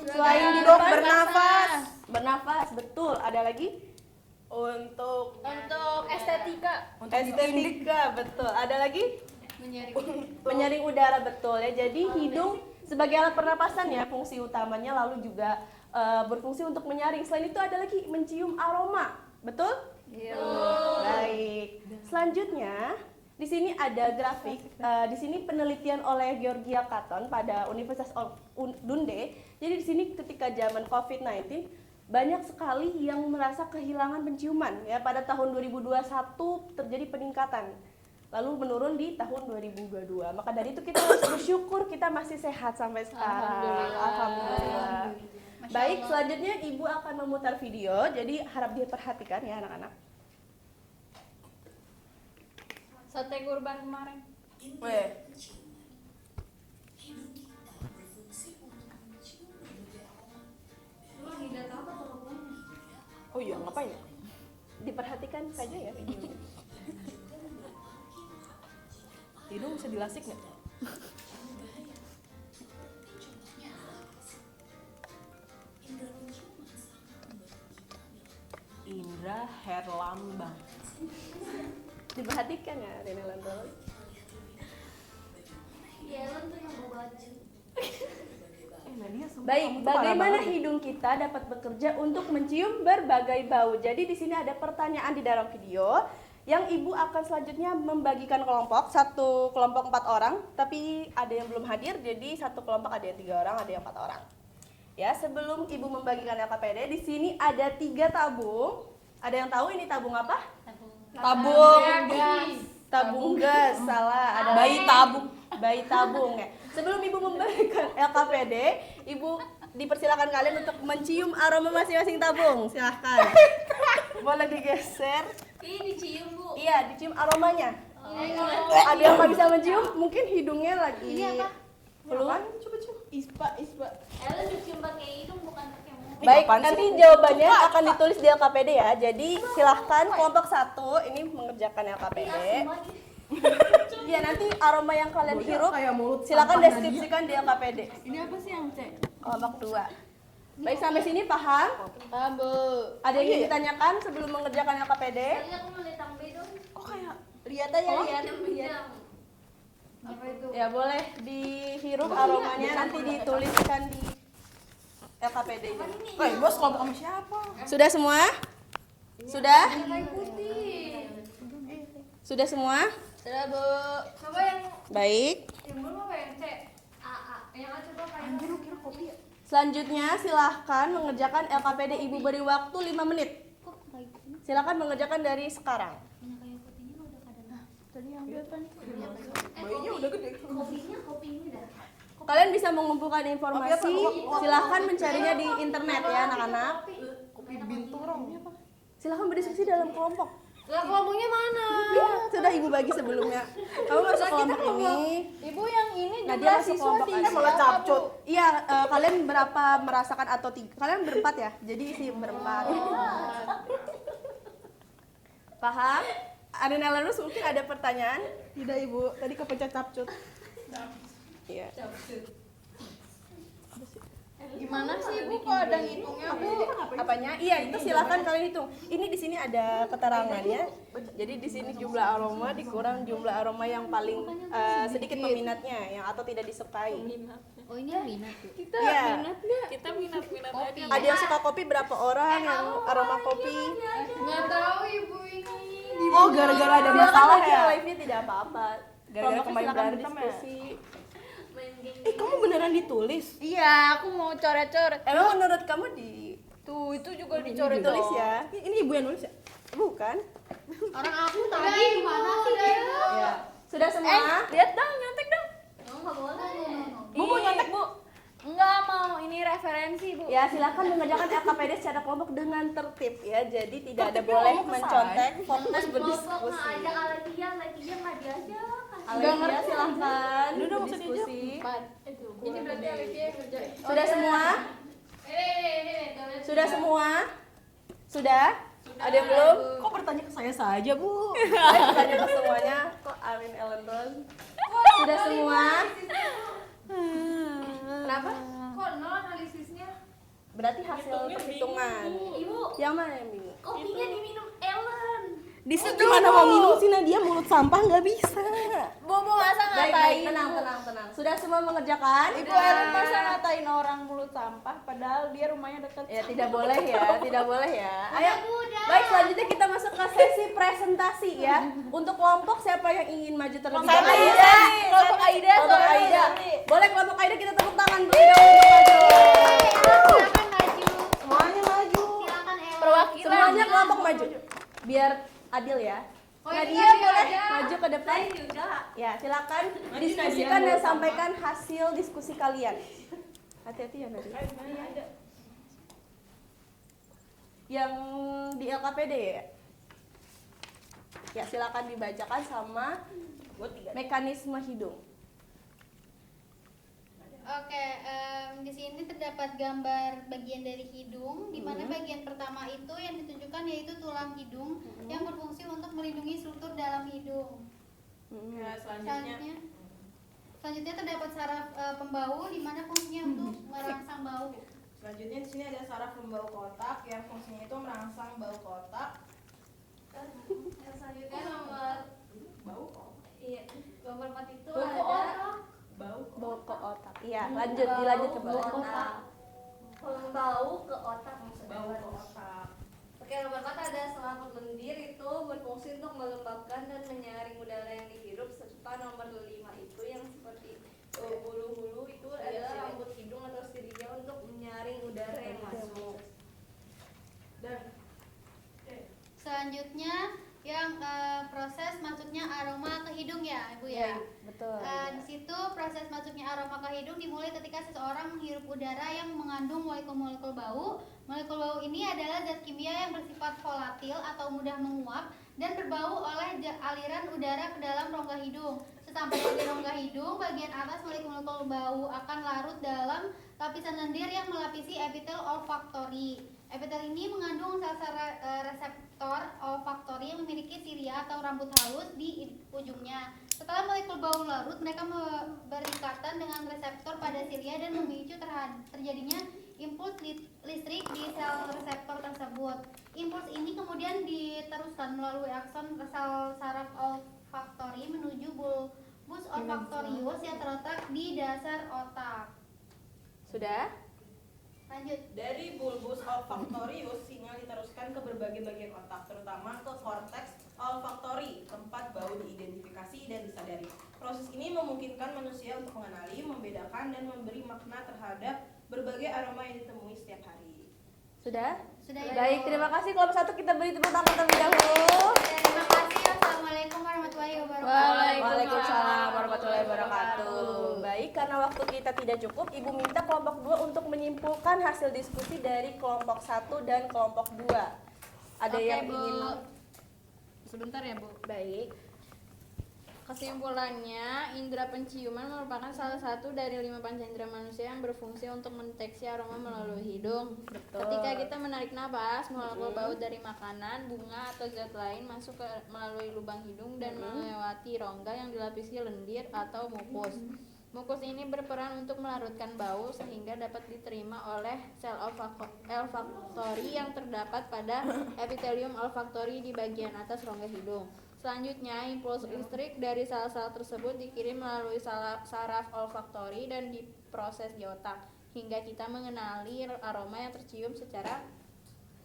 Selain di Untuk depan, bernafas. Bernafas, betul. Ada lagi? Untuk Estetika, betul. Ada lagi? menyaring. Menyaring udara, betul ya. Jadi hidung sebagai alat pernapasan ya, fungsi utamanya, lalu juga berfungsi untuk menyaring. Selain itu ada lagi mencium aroma, betul? Iya. Baik. Selanjutnya di sini ada grafik. Di sini penelitian oleh Georgia Caton pada Universitas Dundee. Jadi di sini ketika zaman COVID-19 banyak sekali yang merasa kehilangan penciuman ya. Pada tahun 2021 terjadi peningkatan. lalu menurun di tahun 2022. Maka dari itu kita harus bersyukur kita masih sehat sampai sekarang. Alhamdulillah. Baik, selanjutnya Ibu akan memutar video, jadi harap diperhatikan ya anak-anak. Sate kurban kemarin. Weh. Oh iya, ngapain ya? Diperhatikan saja ya videonya. Hidung bisa dilasik nggak? Indra Herlambang. Diperhatikan ya Rene Landol. Iya, lo tuh yang bawa baju. Nadia sumpah Baik, kamu tuh parah bagaimana banget. hidung kita dapat bekerja untuk mencium berbagai bau? Jadi di sini ada pertanyaan di dalam video yang Ibu akan selanjutnya membagikan kelompok, satu kelompok 4 orang, tapi ada yang belum hadir, jadi satu kelompok ada yang 3 orang, ada yang 4 orang. Ya, sebelum Ibu membagikan LKPD, di sini ada 3 tabung. Ada yang tahu ini tabung apa? Tabung. Tabung gas, salah. Ada Bayi tabung. Bayi tabung ya. Sebelum Ibu memberikan LKPD, Ibu dipersilakan kalian untuk mencium aroma masing-masing tabung. Silahkan. Boleh digeser. Ini dicium, Bu. Iya, dicium aromanya. Ada yang nggak bisa mencium, mungkin hidungnya lagi. Ini apa? Keluar. Coba cium. Ispa. Ella dicium pakai hidung bukan pakai mulut. Baik, apaan nanti sih? jawabannya akan ditulis di LKPD ya. Jadi silahkan kelompok 1 ini mengerjakan LKPD. Iya, nanti aroma yang kalian hirup Kayak mulut silakan sampah deskripsikan di LKPD. Ini apa sih yang C? Kelompok 2. Baik, sampai sini paham? Paham, Bu. Ada yang ingin ditanyakan sebelum mengerjakan LKPD? Tadi aku mau lihat B dong. Kok kayak Lihat aja, lihat. Bidang. apa itu? Ya, boleh dihirup aromanya, nanti dituliskan di LKPD. Bos kelompok sama siapa? Sudah semua? Sudah? Putih. Sudah semua? Sudah, Bu. Coba yang Baik. belum apa yang C? AA. Yang A coba kayak Lu kira kopi ya? Selanjutnya silahkan mengerjakan LKPD. Ibu beri waktu 5 menit. Silahkan mengerjakan dari sekarang. Bayinya udah gede. Kopi ini dah. Kalian bisa mengumpulkan informasi, silahkan mencarinya di internet ya anak-anak. Kopi binturong. Silahkan berdiskusi dalam kelompok. Lah kelompoknya mana? Ya, sudah Ibu bagi sebelumnya. Kamu masuk kelompok ini. Ibu yang ini Nah, dia jumlah masuk siswa kelompok tinggi aja. Malah apa, capcut. Bu? Iya, kalian berapa merasakan atau 3? Kalian berempat ya? Jadi isi berempat. Paham? Arina Lanus mungkin ada pertanyaan? Tidak Ibu, tadi kepencet capcut. Iya. Gimana sih, Bu? Kok ada ngitungnya, Bu? Apanya? Iya, itu silakan kalian hitung. Ini di sini ada keterangannya. Jadi di sini jumlah aroma dikurang jumlah aroma yang paling sedikit peminatnya, yang atau tidak disukai. Oh, ini yang minat, Bu. Kita iya. Kita minat-minat aja. Ada yang suka kopi berapa orang yang aroma kopi? nggak tahu ibu ini. Oh, gara-gara ada Silakan masalah bagi ya? live-nya tidak apa-apa. Gara-gara Kelompoknya kemarin silakan berantem ya? berdiskusi. Main game. Kamu beneran ditulis? Iya, aku mau coret-coret. Emang menurut kamu di Tuh, itu juga ini dicoret ditulis dong. ya? Ini Ibu yang nulis ya? Bukan. Orang aku Tadi gimana sih dia? Ya. Sudah semua? lihat dong, nyontek dong. Nggak boleh. Bu, mau nyontek, Bu? Enggak mau, ini referensi, Bu. Ya, silakan mengerjakan LKPD secara kelompok dengan tertib ya. Jadi tidak ada Tertibnya boleh ngomong ke mencontek, fokus Kelompok nggak berdiskusi. ajak Alenia nggak diajak. Alenia silahkan Udah, nggak usah berdiskusi. Ini berarti Olivia yang ngerjain. Sudah semua? Sudah semua? Sudah? Ada yang belum? Kok bertanya ke saya saja, Bu? Saya tanya ke semuanya. Kok Amin Ellen Ron? Sudah semua? Kenapa? Kok nol analisisnya? Berarti hasil perhitungan. Ibu, Yang mana yang bingung? kopinya diminum Ellen. Disitu gimana mau minum sih Nadia, mulut sampah nggak bisa. Bobo masa Baik, ngatain? tenang. Sudah semua mengerjakan? Ibu Ellen masa ngatain orang mulut sampah padahal dia rumahnya dekat. Ya tidak boleh ya, tidak boleh ya. Ayo, Udah. baik selanjutnya kita masuk ke sesi presentasi ya. Untuk kelompok siapa yang ingin maju terlebih dahulu? Kelompok Aida, Kelompok Aida. Boleh kelompok Aida kita tepuk tangan dulu untuk maju. Silakan maju. Semuanya maju. Silakan Ellen. Perwakilan. Semuanya kelompok maju. Biar adil ya. Oh, ini Nadia Nadia boleh aja. maju ke depan. Saya juga. Ya, silakan diskusikan dan sampaikan hasil diskusi kalian. Hati-hati ya Nadia. Yang di LKPD ya? Ya, silakan dibacakan sama mekanisme hidung. Oke, di sini terdapat gambar bagian dari hidung, di mana bagian pertama itu yang ditunjukkan yaitu tulang hidung yang berfungsi untuk melindungi struktur dalam hidung. Ya, Selanjutnya terdapat saraf pembau, di mana fungsinya untuk merangsang bau. Selanjutnya di sini ada saraf pembau kotak yang fungsinya itu merangsang bau kotak. Yang selanjutnya nomor Bau? iya, nomor 4 itu Bau ada otak. Bau? Bau ke otak. Iya, dilanjut ke bau bawah. otak. Pembau ke otak maksudnya. Bau ke otak. Oke, nomor 4 ada selaput lendir itu berfungsi untuk melembabkan dan menyaring udara yang dihirup, serta nomor 5 itu yang seperti bulu-bulu itu adalah rambut hidung atau siripnya untuk menyaring udara yang masuk. Dan Selanjutnya yang proses masuknya aroma ke hidung ya, Ibu ya. Betul. Di situ proses masuknya aroma ke hidung dimulai ketika seseorang menghirup udara yang mengandung molekul-molekul bau. Molekul bau ini adalah zat kimia yang bersifat volatil atau mudah menguap dan berbau oleh aliran udara ke dalam rongga hidung. Sesampainya di rongga hidung, bagian atas molekul-molekul bau akan larut dalam lapisan lendir yang melapisi epitel olfaktori. Epitel ini mengandung sel-sel reseptor olfaktori yang memiliki silia atau rambut halus di ujungnya. Setelah molekul bau larut, mereka berikatan dengan reseptor pada silia dan memicu terjadinya impuls listrik di sel reseptor tersebut. Impuls ini kemudian diteruskan melalui akson sel saraf olfaktori menuju bulbus olfaktorius yang terletak di dasar otak. Sudah? Lanjut. dari bulbus olfaktorius, sinyal diteruskan ke berbagai bagian otak, terutama ke korteks olfaktori, tempat bau diidentifikasi dan disadari. Proses ini memungkinkan manusia untuk mengenali, membedakan, dan memberi makna terhadap berbagai aroma yang ditemui setiap hari. Sudah? Sudah ya. Baik, terima kasih. Kelompok 1 kita beri tepuk tangan terlebih dahulu. Terima kasih. Assalamualaikum warahmatullahi wabarakatuh. Waalaikumsalam warahmatullahi wabarakatuh. Baik, karena waktu kita tidak cukup, Ibu minta kelompok 2 untuk menyimpulkan hasil diskusi dari kelompok 1 dan kelompok 2. Ada Oke, yang Bu. ingin Sebentar ya, Bu. baik. Kesimpulannya, indera penciuman merupakan salah satu dari 5 pancaindera manusia yang berfungsi untuk mendeteksi aroma melalui hidung. Betul. Ketika kita menarik napas, molekul bau dari makanan, bunga, atau zat lain masuk melalui lubang hidung dan melewati rongga yang dilapisi lendir atau mukus. Mukus ini berperan untuk melarutkan bau sehingga dapat diterima oleh sel olfaktori yang terdapat pada epitelium olfaktori di bagian atas rongga hidung. Selanjutnya, impuls listrik dari sel-sel tersebut dikirim melalui saraf olfaktori dan diproses di otak hingga kita mengenali aroma yang tercium secara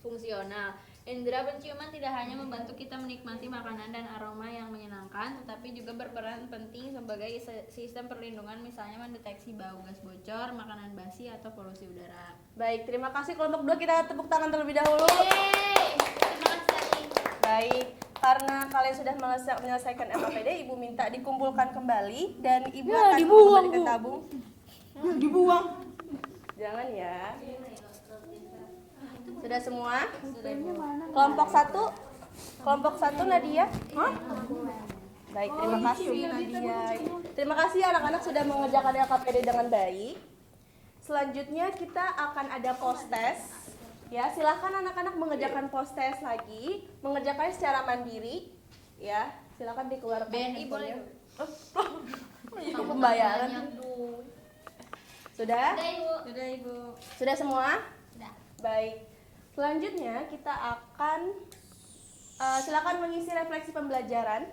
fungsional. Indera penciuman tidak hanya membantu kita menikmati makanan dan aroma yang menyenangkan, tetapi juga berperan penting sebagai sistem perlindungan, misalnya mendeteksi bau gas bocor, makanan basi, atau polusi udara. Baik, terima kasih kelompok 2, kita tepuk tangan terlebih dahulu. Yeay. Terima kasih. Baik, karena kalian sudah menyelesaikan LKPD, Ibu minta dikumpulkan kembali dan Ibu akan dibuang, kembali ke Bu. tabung. Dibuang. Jangan ya. Sudah semua? Kelompok 1 Nadia. Baik, terima kasih Nadia. Terima kasih anak-anak sudah mengerjakan LKPD dengan baik. Selanjutnya kita akan ada post test. Ya, silakan anak-anak mengerjakan post test lagi, mengerjakannya secara mandiri. Ya, silakan dikeluarkan. BNI boleh, Itu pembayaran. Sudah? Sudah, Ibu. Sudah semua? Sudah. Baik. Selanjutnya kita akan silakan mengisi refleksi pembelajaran.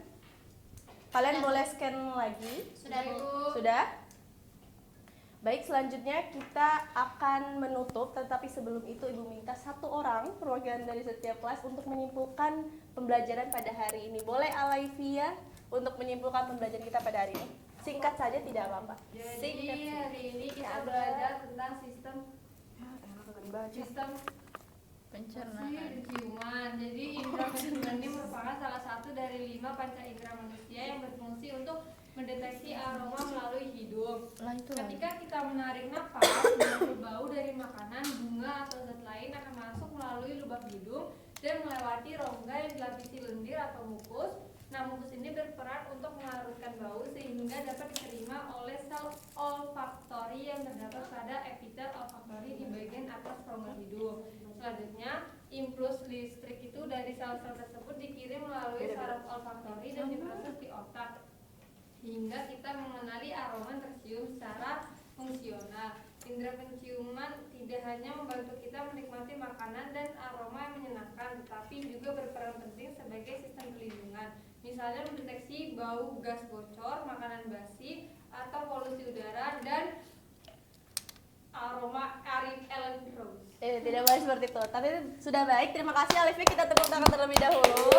Kalian boleh scan lagi. Sudah, Ibu. Sudah? Baik, selanjutnya kita akan menutup, tetapi sebelum itu Ibu minta 1 orang perwakilan dari setiap kelas untuk menyimpulkan pembelajaran pada hari ini. Boleh Alaivia untuk menyimpulkan pembelajaran kita pada hari ini? Singkat saja, tidak apa-apa. Jadi hari ini kita belajar tentang sistem Penciuman. Jadi indera penciuman ini merupakan salah satu dari 5 panca indera manusia yang berfungsi untuk mendeteksi aroma melalui hidung. Ketika kita menarik napas, bau dari makanan, bunga atau zat lain akan masuk melalui lubang hidung dan melewati rongga yang dilapisi lendir atau mukus. Nah, mukus ini berperan untuk melarutkan bau sehingga dapat diterima oleh sel olfaktori yang terdapat pada epitel olfaktori di bagian atas rongga hidung. Selanjutnya, impuls listrik itu dari sel-sel tersebut dikirim melalui saraf olfaktori dan diproses di otak hingga kita mengenali aroma yang tercium secara fungsional. Indera penciuman tidak hanya membantu kita menikmati makanan dan aroma yang menyenangkan, tetapi juga berperan penting sebagai sistem pelindungan. Misalnya mendeteksi bau gas bocor, makanan basi, atau polusi udara, dan aroma Arin Ellen Rose. Tidak boleh seperti itu, tapi sudah baik. Terima kasih Alifia, kita tepuk tangan terlebih dahulu.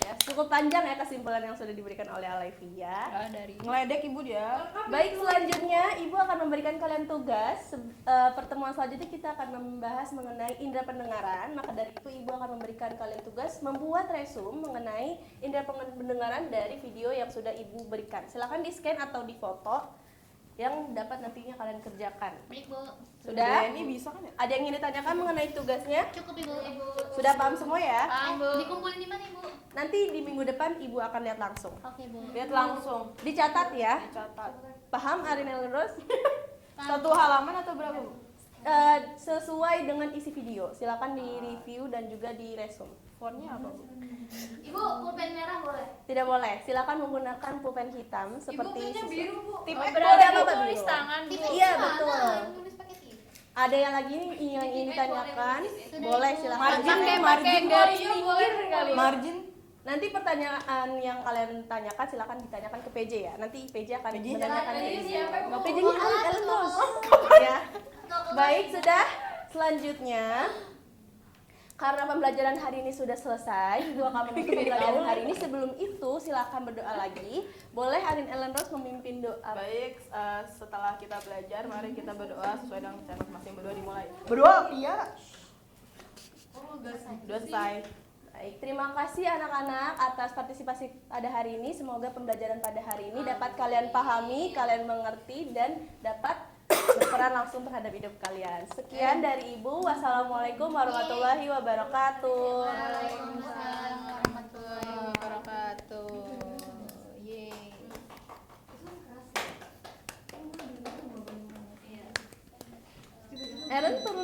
Ya, cukup panjang ya kesimpulan yang sudah diberikan oleh Alifia. Ngeledek ibu dia. Baik, selanjutnya Ibu akan memberikan kalian tugas. Pertemuan selanjutnya kita akan membahas mengenai indera pendengaran. Maka dari itu Ibu akan memberikan kalian tugas membuat resume mengenai indera pendengaran dari video yang sudah Ibu berikan. Silakan di-scan atau di-foto yang dapat nantinya kalian kerjakan. Baik, Bu. Sudah? Ini bisa kan ya? Ada yang ingin ditanyakan mengenai tugasnya? Cukup, Ibu. Sudah paham semua ya? Paham, Bu. Dikumpulin di mana, Ibu? Nanti di minggu depan Ibu akan lihat langsung. Oke, Bu. Lihat langsung. Dicatat ya. Catat. Paham Arin Ellen Rose? Satu halaman atau berapa, Bu? Sesuai dengan isi video. Silakan di review dan juga di resume. Fontnya apa, Bu? Ibu, pulpen merah boleh? Tidak boleh. Silakan menggunakan pulpen hitam seperti biru, Bu. Tip Berarti apa Pak tulis biru? tangan. Iya, betul. Nulis pakai tip. Ada yang lagi yang ingin ditanyakan? Boleh silakan. Pakai garis pinggir kali. Margin. Nanti pertanyaan yang kalian tanyakan silakan ditanyakan ke PJ ya. Nanti PJ akan menanyakan ke Ibu. PJ-nya Ellen Rose. Ya. Baik, sudah. Selanjutnya, karena pembelajaran hari ini sudah selesai, Ibu akan menutup pembelajaran hari ini. Sebelum itu, silakan berdoa lagi. Boleh Arin Ellen Rose memimpin doa. Baik, setelah kita belajar, mari kita berdoa sesuai dengan cara masing-masing. Berdoa dimulai. Berdoa, iya. Sudah selesai. Baik, terima kasih anak-anak atas partisipasi pada hari ini. Semoga pembelajaran pada hari ini dapat kalian pahami, kalian mengerti, dan dapat berperan langsung terhadap hidup kalian. Sekian dari Ibu. Wassalamualaikum warahmatullahi wabarakatuh. Waalaikumsalam warahmatullahi wabarakatuh. Yeay. Eren turun.